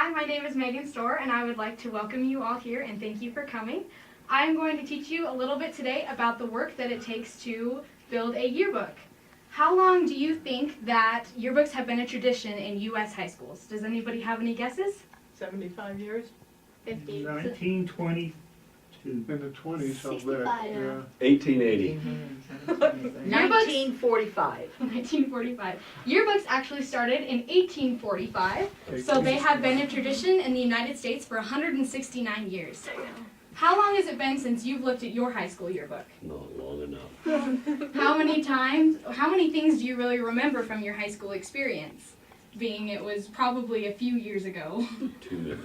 Hi, my name is Megan Storr, and I would like to welcome you all here and thank you for coming. I'm going to teach you a little bit today about the work that it takes to build a yearbook. How long do you think that yearbooks have been a tradition in U.S. high schools? Does anybody have any guesses? 75 years? 50. 1922. In the 20s, I'll bet. 65. Yeah. 1880. 1945. 1945. Yearbooks actually started in 1845, so they have been a tradition in the United States for 169 years. How long has it been since you've looked at your high school yearbook? Not long enough. How many things do you really remember from your high school experience? Being it was probably a few years ago. Too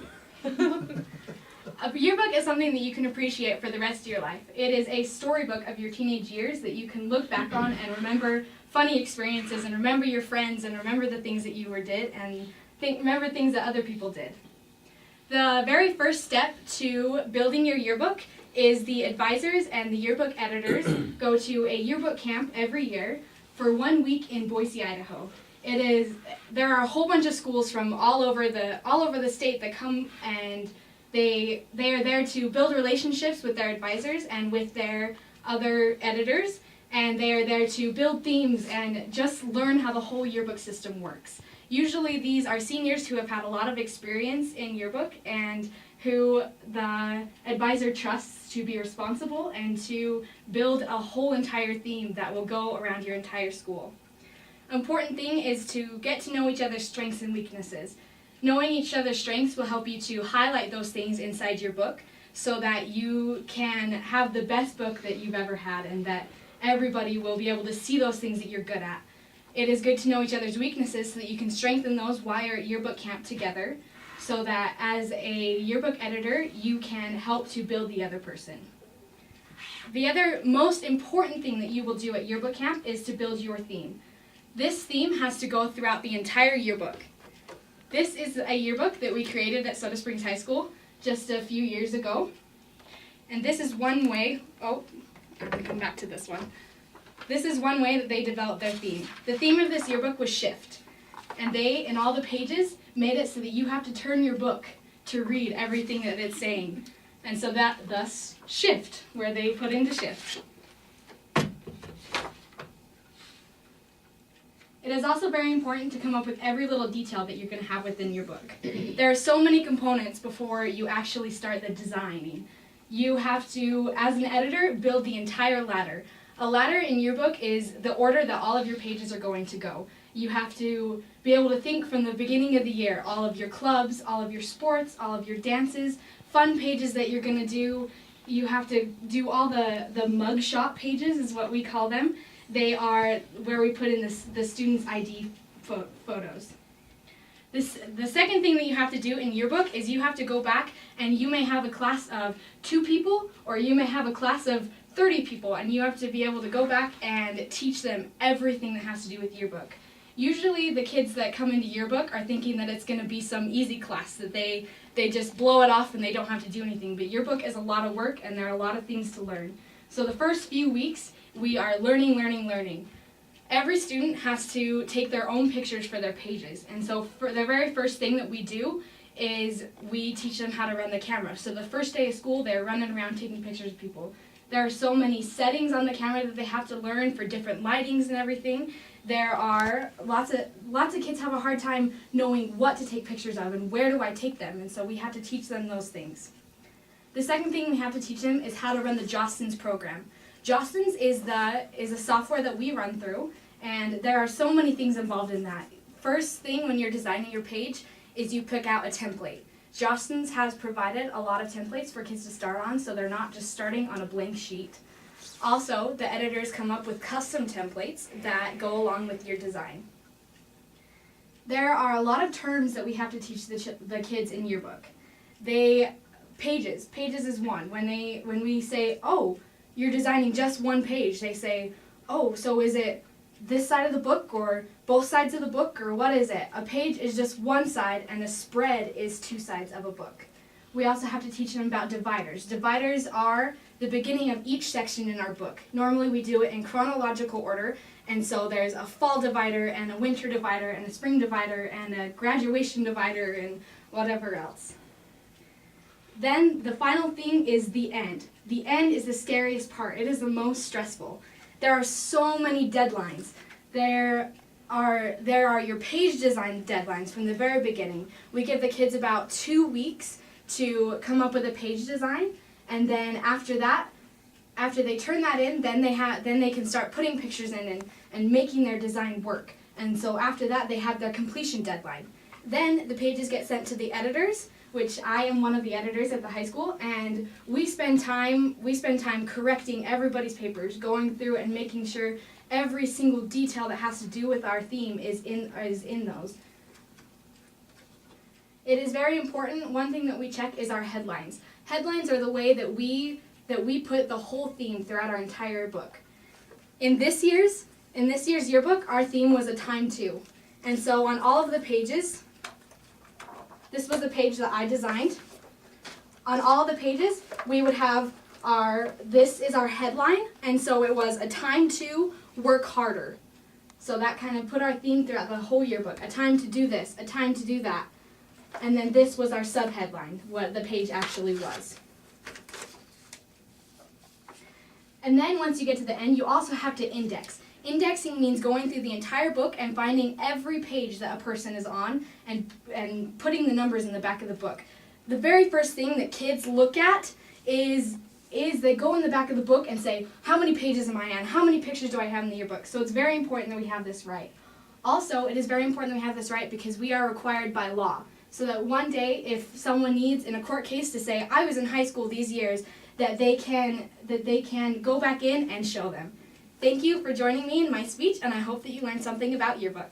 many. A yearbook is something that you can appreciate for the rest of your life. It is a storybook of your teenage years that you can look back on and remember funny experiences and remember your friends and remember the things that you did and remember things that other people did. The very first step to building your yearbook is the advisors and the yearbook editors go to a yearbook camp every year for 1 week in Boise, Idaho. There are a whole bunch of schools from all over the state that come, and they are there to build relationships with their advisors and with their other editors, and they are there to build themes and just learn how the whole yearbook system works. Usually these are seniors who have had a lot of experience in yearbook and who the advisor trusts to be responsible and to build a whole entire theme that will go around your entire school. Important thing is to get to know each other's strengths and weaknesses. Knowing each other's strengths will help you to highlight those things inside your book so that you can have the best book that you've ever had and that everybody will be able to see those things that you're good at. It is good to know each other's weaknesses so that you can strengthen those while you're at yearbook camp together so that as a yearbook editor, you can help to build the other person. The other most important thing that you will do at yearbook camp is to build your theme. This theme has to go throughout the entire yearbook. This is a yearbook that we created at Soda Springs High School just a few years ago. And this is one way, I'm going to come back to this one. This is one way that they developed their theme. The theme of this yearbook was shift. And they, in all the pages, made it so that you have to turn your book to read everything that it's saying. And so that, thus, shift, where they put into shift. It is also very important to come up with every little detail that you're going to have within your book. There are so many components before you actually start the designing. You have to, as an editor, build the entire ladder. A ladder in your book is the order that all of your pages are going to go. You have to be able to think from the beginning of the year, all of your clubs, all of your sports, all of your dances, fun pages that you're going to do. You have to do all the mug shot pages is what we call them. They are where we put in the student's ID photos. The second thing that you have to do in your book is you have to go back and you may have a class of 2 people or you may have a class of 30 people, and you have to be able to go back and teach them everything that has to do with yearbook. Usually the kids that come into yearbook are thinking that it's going to be some easy class, that they just blow it off and they don't have to do anything, but yearbook is a lot of work and there are a lot of things to learn. So the first few weeks we are learning. Every student has to take their own pictures for their pages, and so for the very first thing that we do is we teach them how to run the camera. So the first day of school they're running around taking pictures of people. There are so many settings on the camera that they have to learn for different lightings and everything. There are lots of kids have a hard time knowing what to take pictures of and where do I take them, and so we have to teach them those things. The second thing we have to teach them is how to run the Jostens program. Jostens is a software that we run through, and there are so many things involved in that. First thing when you're designing your page is you pick out a template. Jostens has provided a lot of templates for kids to start on, so they're not just starting on a blank sheet. Also, the editors come up with custom templates that go along with your design. There are a lot of terms that we have to teach the kids in yearbook. Pages is one. When we say, oh, you're designing just one page, they say, oh, so is it this side of the book or both sides of the book, or what is it? A page is just one side and a spread is 2 sides of a book. We also have to teach them about dividers. Dividers are the beginning of each section in our book. Normally we do it in chronological order, and so there's a fall divider and a winter divider and a spring divider and a graduation divider and whatever else. Then the final thing is the end. The end is the scariest part. It is the most stressful. There are so many deadlines. There are your page design deadlines from the very beginning. We give the kids about 2 weeks to come up with a page design, and then after that, after they turn that in, then they can start putting pictures in and making their design work. And so after that, they have their completion deadline. Then the pages get sent to the editors, which I am one of the editors at the high school, and we spend time correcting everybody's papers, going through and making sure every single detail that has to do with our theme is in those. It is very important. One thing that we check is our headlines. Headlines are the way that we put the whole theme throughout our entire book. In this year's yearbook, our theme was a time to. And so on all of the pages, this was a page that I designed. On all the pages, we would have this is our headline, and so it was a time to work harder. So that kind of put our theme throughout the whole yearbook. A time to do this, a time to do that. And then this was our subheadline, what the page actually was. And then once you get to the end, you also have to index. Indexing means going through the entire book and finding every page that a person is on and putting the numbers in the back of the book. The very first thing that kids look at is they go in the back of the book and say, how many pages am I on? How many pictures do I have in the yearbook? So it's very important that we have this right. Also, it is very important that we have this right because we are required by law. So that one day, if someone needs in a court case to say, I was in high school these years, that they can go back in and show them. Thank you for joining me in my speech, and I hope that you learned something about yearbook.